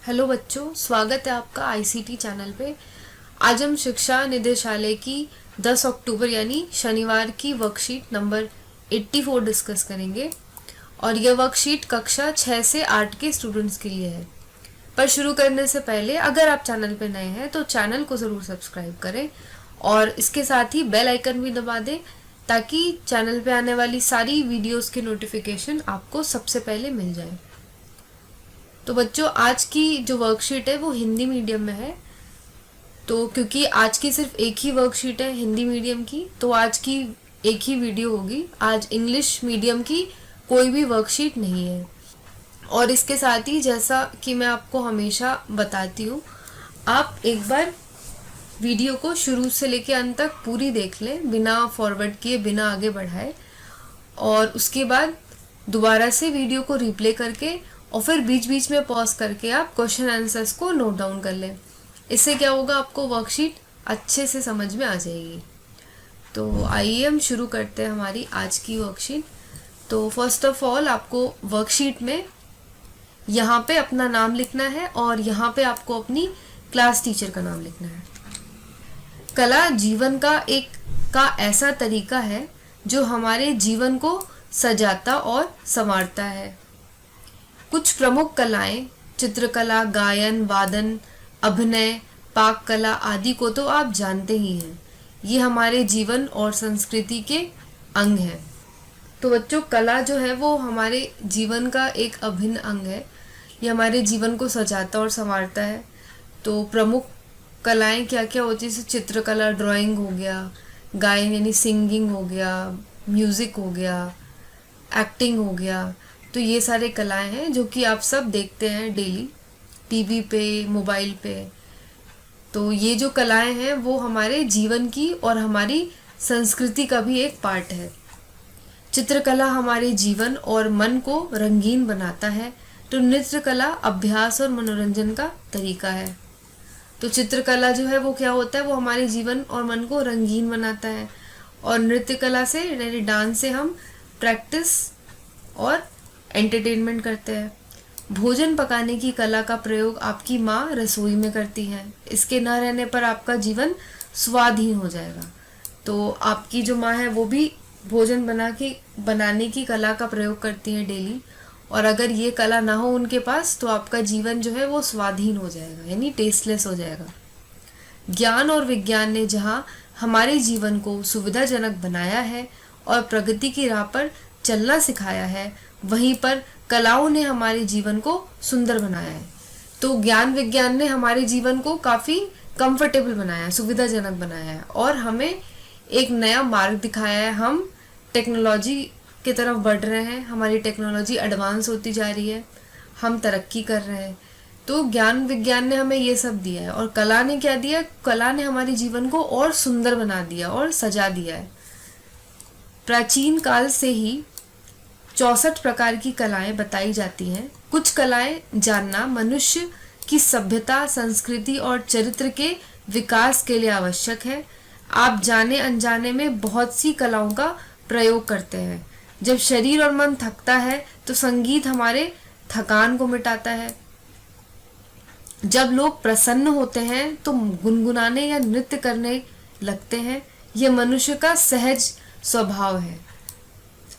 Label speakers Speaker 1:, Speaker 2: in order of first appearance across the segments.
Speaker 1: Hello बच्चों, स्वागत है आपका आईसीटी चैनल पे। आज हम शिक्षा निदेशालय की 10 अक्टूबर यानी शनिवार की वर्कशीट नंबर 84 डिस्कस करेंगे और यह वर्कशीट कक्षा 6 से 8 के स्टूडेंट्स के लिए है। पर शुरू करने से पहले अगर आप चैनल पे नए हैं तो चैनल को ज़रूर सब्सक्राइब करें और इसके साथ ही बेल आइकन भी दबा दें ताकि चैनल पे आने वाली सारी वीडियोस के नोटिफिकेशन आपको सबसे पहले मिल जाए। तो बच्चों, आज की जो वर्कशीट है वो हिंदी मीडियम में है। तो क्योंकि आज की सिर्फ एक ही वर्कशीट है हिंदी मीडियम की, तो आज की एक ही वीडियो होगी। आज इंग्लिश मीडियम की कोई भी वर्कशीट नहीं है। और इसके साथ ही जैसा कि मैं आपको हमेशा बताती हूँ, आप एक बार वीडियो को शुरू से लेकर अंत तक पूरी देख लें बिना फॉरवर्ड किए, बिना आगे बढ़ाए, और उसके बाद दोबारा से वीडियो को रिप्ले करके और फिर बीच बीच में पॉज करके आप क्वेश्चन आंसर्स को नोट डाउन कर लें। इससे क्या होगा, आपको वर्कशीट अच्छे से समझ में आ जाएगी। तो आइए हम शुरू करते हैं हमारी आज की वर्कशीट। तो फर्स्ट ऑफ ऑल आपको वर्कशीट में यहाँ पे अपना नाम लिखना है और यहाँ पे आपको अपनी क्लास टीचर का नाम लिखना है। कला जीवन का ऐसा तरीका है जो हमारे जीवन को सजाता और संवारता है। कुछ प्रमुख कलाएं चित्रकला, गायन, वादन, अभिनय, पाक कला आदि को तो आप जानते ही हैं। ये हमारे जीवन और संस्कृति के अंग हैं। तो बच्चों, कला जो है वो हमारे जीवन का एक अभिन्न अंग है। ये हमारे जीवन को सजाता और संवारता है। तो प्रमुख कलाएं क्या क्या होती है, जैसे चित्रकला, ड्राइंग हो गया, गायन यानी सिंगिंग हो गया, म्यूज़िक हो गया, एक्टिंग हो गया। तो ये सारे कलाएं हैं जो कि आप सब देखते हैं डेली टीवी पे, मोबाइल पे। तो ये जो कलाएं हैं वो हमारे जीवन की और हमारी संस्कृति का भी एक पार्ट है। चित्रकला हमारे जीवन और मन को रंगीन बनाता है। तो नृत्य कला अभ्यास और मनोरंजन का तरीका है। तो चित्रकला जो है वो क्या होता है, वो हमारे जीवन और मन को रंगीन बनाता है। और नृत्य कला से यानी डांस से हम प्रैक्टिस और एंटरटेनमेंट करते हैं। भोजन पकाने की कला का प्रयोग आपकी माँ रसोई में करती है। इसके न रहने पर आपका जीवन स्वादहीन हो जाएगा। तो आपकी जो माँ है वो भी भोजन बनाने की कला का प्रयोग करती है डेली, और अगर ये कला ना हो उनके पास तो आपका जीवन जो है वो स्वादहीन हो जाएगा यानी टेस्टलेस हो जाएगा। ज्ञान और विज्ञान ने जहाँ हमारे जीवन को सुविधाजनक बनाया है और प्रगति की राह पर चलना सिखाया है, वहीं पर कलाओं ने हमारे जीवन को सुंदर बनाया है। तो ज्ञान विज्ञान ने हमारे जीवन को काफ़ी कंफर्टेबल बनाया, सुविधाजनक बनाया है और हमें एक नया मार्ग दिखाया है। हम टेक्नोलॉजी की तरफ बढ़ रहे हैं, हमारी टेक्नोलॉजी एडवांस होती जा रही है, हम तरक्की कर रहे हैं। तो ज्ञान विज्ञान ने हमें ये सब दिया है। और कला ने क्या दिया, कला ने हमारे जीवन को और सुंदर बना दिया और सजा दिया है। प्राचीन काल से ही 64 प्रकार की कलाएं बताई जाती हैं। कुछ कलाएं जानना मनुष्य की सभ्यता, संस्कृति और चरित्र के विकास के लिए आवश्यक है। आप जाने अनजाने में बहुत सी कलाओं का प्रयोग करते हैं। जब शरीर और मन थकता है तो संगीत हमारे थकान को मिटाता है। जब लोग प्रसन्न होते हैं तो गुनगुनाने या नृत्य करने लगते हैं। यह मनुष्य का सहज स्वभाव है।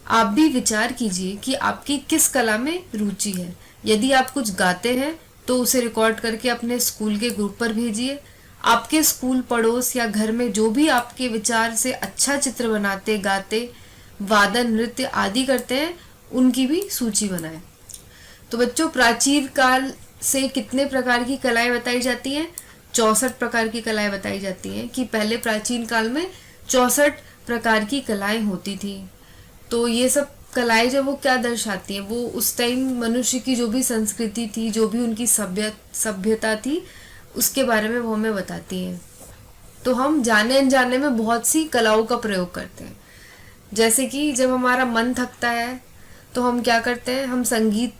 Speaker 1: आप भी विचार कीजिए कि आपकी किस कला में रुचि है। यदि आप कुछ गाते हैं तो उसे रिकॉर्ड करके अपने स्कूल के ग्रुप पर भेजिए। आपके स्कूल, पड़ोस या घर में जो भी आपके विचार से अच्छा चित्र बनाते, गाते, वादन, नृत्य आदि करते हैं, उनकी भी सूची बनाएं। तो बच्चों, प्राचीन काल से कितने प्रकार की कलाएं बताई जाती हैं? 64 प्रकार की कलाएं बताई जाती हैं कि पहले प्राचीन काल में 64 प्रकार की कलाएं होती थी। तो ये सब कलाएं जो वो क्या दर्शाती हैं, वो उस टाइम मनुष्य की जो भी संस्कृति थी, जो भी उनकी सभ्यता थी, उसके बारे में वो हमें बताती हैं। तो हम जाने अनजाने में बहुत सी कलाओं का प्रयोग करते हैं। जैसे कि जब हमारा मन थकता है तो हम क्या करते हैं, हम संगीत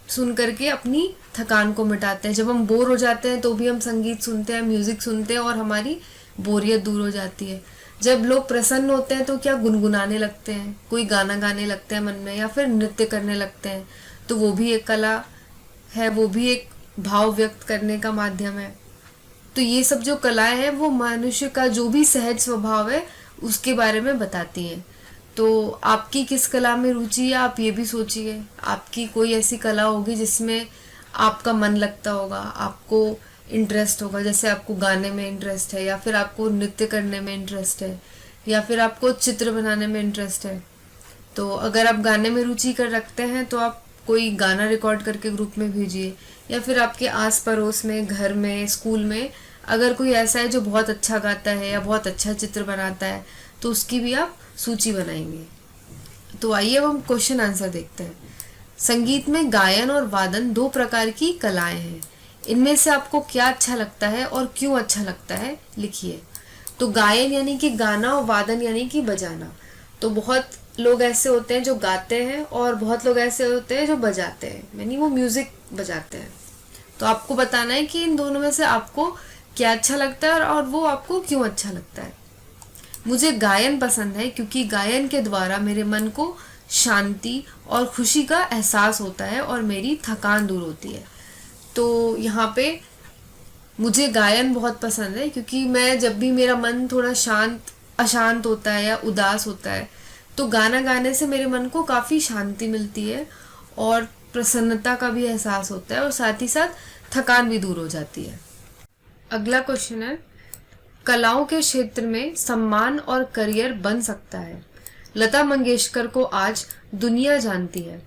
Speaker 1: सुन करके अपनी थकान को मिटाते हैं। जब हम बोर हो जाते हैं तो भी हम संगीत सुनते हैं, म्यूजिक सुनते हैं और हमारी बोरियत दूर हो जाती है। जब लोग प्रसन्न होते हैं तो क्या गुनगुनाने लगते हैं, कोई गाना गाने लगते हैं मन में, या फिर नृत्य करने लगते हैं। तो वो भी एक कला है, वो भी एक भाव व्यक्त करने का माध्यम है। तो ये सब जो कलाएं हैं वो मनुष्य का जो भी सहज स्वभाव है उसके बारे में बताती हैं। तो आपकी किस कला में रुचि है आप ये भी सोचिए। आपकी कोई ऐसी कला होगी जिसमें आपका मन लगता होगा, आपको इंटरेस्ट होगा, जैसे आपको गाने में इंटरेस्ट है, या फिर आपको नृत्य करने में इंटरेस्ट है, या फिर आपको चित्र बनाने में इंटरेस्ट है। तो अगर आप गाने में रुचि कर रखते हैं तो आप कोई गाना रिकॉर्ड करके ग्रुप में भेजिए, या फिर आपके आस पड़ोस में, घर में, स्कूल में अगर कोई ऐसा है जो बहुत अच्छा गाता है या बहुत अच्छा चित्र बनाता है तो उसकी भी आप सूची बनाएंगे। तो आइए अब हम क्वेश्चन आंसर देखते हैं। संगीत में गायन और वादन दो प्रकार की कलाएं हैं। इनमें से आपको क्या अच्छा लगता है और क्यों अच्छा लगता है लिखिए। तो गायन यानी कि गाना और वादन यानी कि बजाना। तो बहुत लोग ऐसे होते हैं जो गाते हैं और बहुत लोग ऐसे होते हैं जो बजाते हैं, यानी वो म्यूजिक बजाते हैं। तो आपको बताना है कि इन दोनों में से आपको क्या अच्छा लगता है और वो आपको क्यों अच्छा लगता है। मुझे गायन पसंद है क्योंकि गायन के द्वारा मेरे मन को शांति और खुशी का एहसास होता है और मेरी थकान दूर होती है। तो यहाँ पे मुझे गायन बहुत पसंद है क्योंकि मैं जब भी मेरा मन थोड़ा अशांत होता है या उदास होता है तो गाना गाने से मेरे मन को काफ़ी शांति मिलती है और प्रसन्नता का भी एहसास होता है और साथ ही साथ थकान भी दूर हो जाती है। अगला क्वेश्चन है, कलाओं के क्षेत्र में सम्मान और करियर बन सकता है। लता मंगेशकर को आज दुनिया जानती है।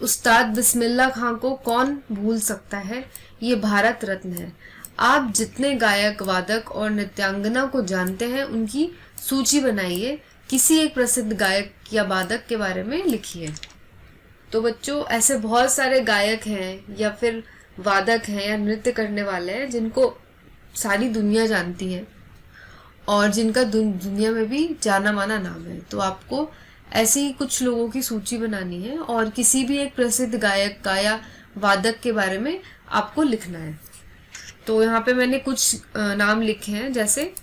Speaker 1: उस्ताद बिस्मिल्लाह खां को कौन भूल सकता है, ये भारत रत्न है। आप जितने गायक, वादक और नृत्यांगना को जानते हैं उनकी सूची बनाइए। किसी एक प्रसिद्ध गायक या वादक के बारे में लिखिए। तो बच्चों, ऐसे बहुत सारे गायक हैं या फिर वादक हैं या नृत्य करने वाले हैं जिनको सारी दुनिया जानती है और जिनका दुनिया में भी जाना माना नाम है। तो आपको ऐसे ही कुछ लोगों की सूची बनानी है और किसी भी एक प्रसिद्ध गायक का या वादक के बारे में आपको लिखना है। तो यहाँ पे मैंने कुछ नाम लिखे हैं, जैसे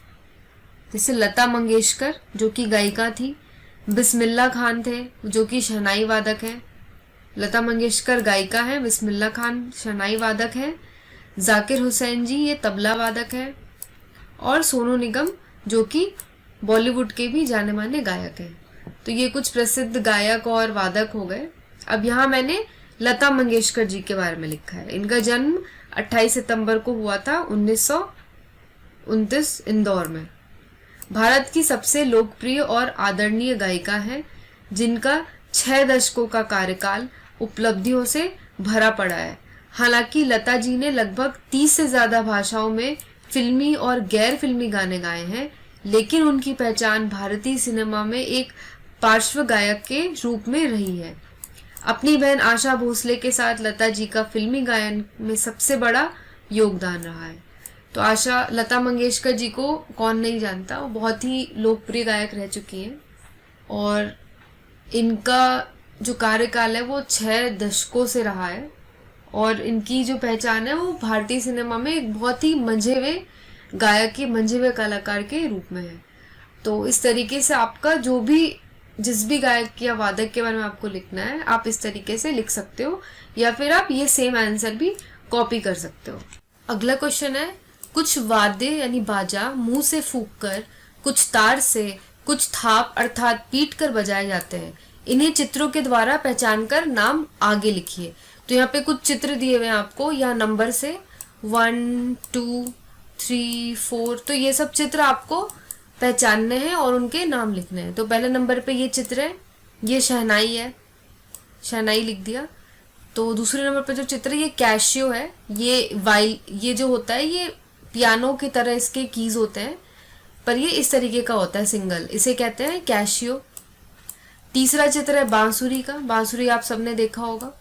Speaker 1: लता मंगेशकर जो कि गायिका थी, बिस्मिल्लाह खान थे जो कि शहनाई वादक हैं। लता मंगेशकर गायिका हैं, बिस्मिल्लाह खान शहनाई वादक हैं। जाकिर हुसैन जी ये तबला वादक हैं और सोनू निगम जो कि बॉलीवुड के भी जाने माने गायक हैं। तो ये कुछ प्रसिद्ध गायक और वादक हो गए। अब यहाँ मैंने लता मंगेशकर जी के बारे में लिखा है। इनका जन्म 28 सितंबर को हुआ था 1929 इंदौर में। भारत की सबसे लोकप्रिय और आदरणीय गायिका हैं जिनका 6 दशकों का कार्यकाल उपलब्धियों से भरा पड़ा है। हालांकि लता जी ने लगभग 30 से ज्यादा भाषाओं में फिल्मी और गैर फिल्मी गाने गाए हैं, लेकिन उनकी पहचान भारतीय सिनेमा में एक पार्श्व गायक के रूप में रही है। अपनी बहन आशा भोसले के साथ लता जी का फिल्मी गायन में सबसे बड़ा योगदान रहा है। तो लता मंगेशकर जी को कौन नहीं जानता, वो बहुत ही लोकप्रिय गायक रह चुकी हैं और इनका जो कार्यकाल है वो 6 दशकों से रहा है और इनकी जो पहचान है वो भारतीय सिनेमा में एक बहुत ही मंझे हुए गायक के, मंझे हुए कलाकार के रूप में है। तो इस तरीके से आपका जिस भी गायक या वादक के बारे में आपको लिखना है आप इस तरीके से लिख सकते हो, या फिर आप ये सेम आंसर भी कॉपी कर सकते हो। अगला क्वेश्चन है, कुछ वाद्य यानी बाजा मुंह से फूंक कर, कुछ तार से, कुछ थाप अर्थात पीट कर बजाए जाते हैं। इन्हें चित्रों के द्वारा पहचान कर नाम आगे लिखिए। तो यहाँ पे कुछ चित्र दिए हुए हैं आपको, या नंबर से 1 2 3 4। तो ये सब चित्र आपको पहचानने हैं और उनके नाम लिखने हैं। तो पहले नंबर पे ये चित्र है, ये शहनाई है, शहनाई लिख दिया। तो दूसरे नंबर पे जो चित्र है ये कैशियो है, ये जो होता है ये पियानो की तरह इसके कीज होते हैं पर ये इस तरीके का होता है सिंगल, इसे कहते हैं कैशियो। तीसरा चित्र है बांसुरी का, बांसुरी आप सबने देखा होगा।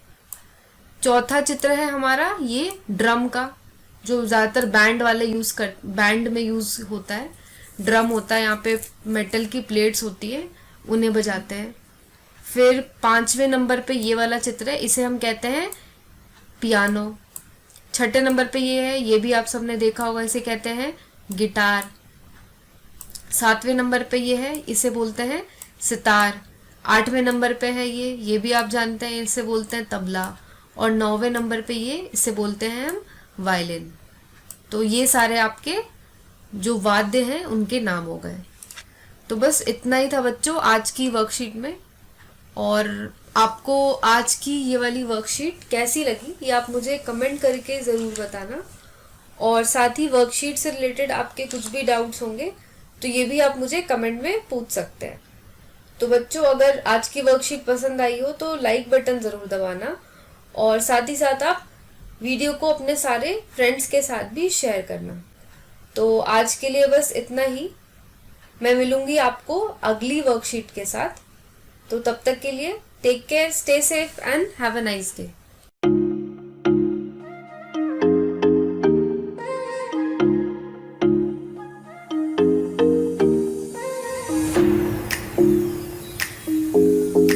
Speaker 1: चौथा चित्र है हमारा ये ड्रम का, जो ज्यादातर बैंड में यूज होता है। ड्रम होता है, यहाँ पे मेटल की प्लेट्स होती है, उन्हें बजाते हैं। फिर 5वें नंबर पे ये वाला चित्र है, इसे हम कहते हैं पियानो। 6ठे नंबर पे ये है, ये भी आप सबने देखा होगा, इसे कहते हैं गिटार। 7वें नंबर पे ये है, इसे बोलते हैं सितार। 8वें नंबर पे है ये भी आप जानते हैं, इसे बोलते हैं तबला। और 9वें नंबर पे ये, इसे बोलते हैं हम वायलिन। तो ये सारे आपके जो वाद्य हैं उनके नाम हो गए। तो बस इतना ही था बच्चों आज की वर्कशीट में। और आपको आज की ये वाली वर्कशीट कैसी लगी ये आप मुझे कमेंट करके ज़रूर बताना। और साथ ही वर्कशीट से रिलेटेड आपके कुछ भी डाउट्स होंगे तो ये भी आप मुझे कमेंट में पूछ सकते हैं। तो बच्चों अगर आज की वर्कशीट पसंद आई हो तो लाइक बटन ज़रूर दबाना, और साथ ही साथ आप वीडियो को अपने सारे फ्रेंड्स के साथ भी शेयर करना। तो आज के लिए बस इतना ही। मैं मिलूंगी आपको अगली वर्कशीट के साथ। तो तब तक के लिए take care, stay safe and have a nice day.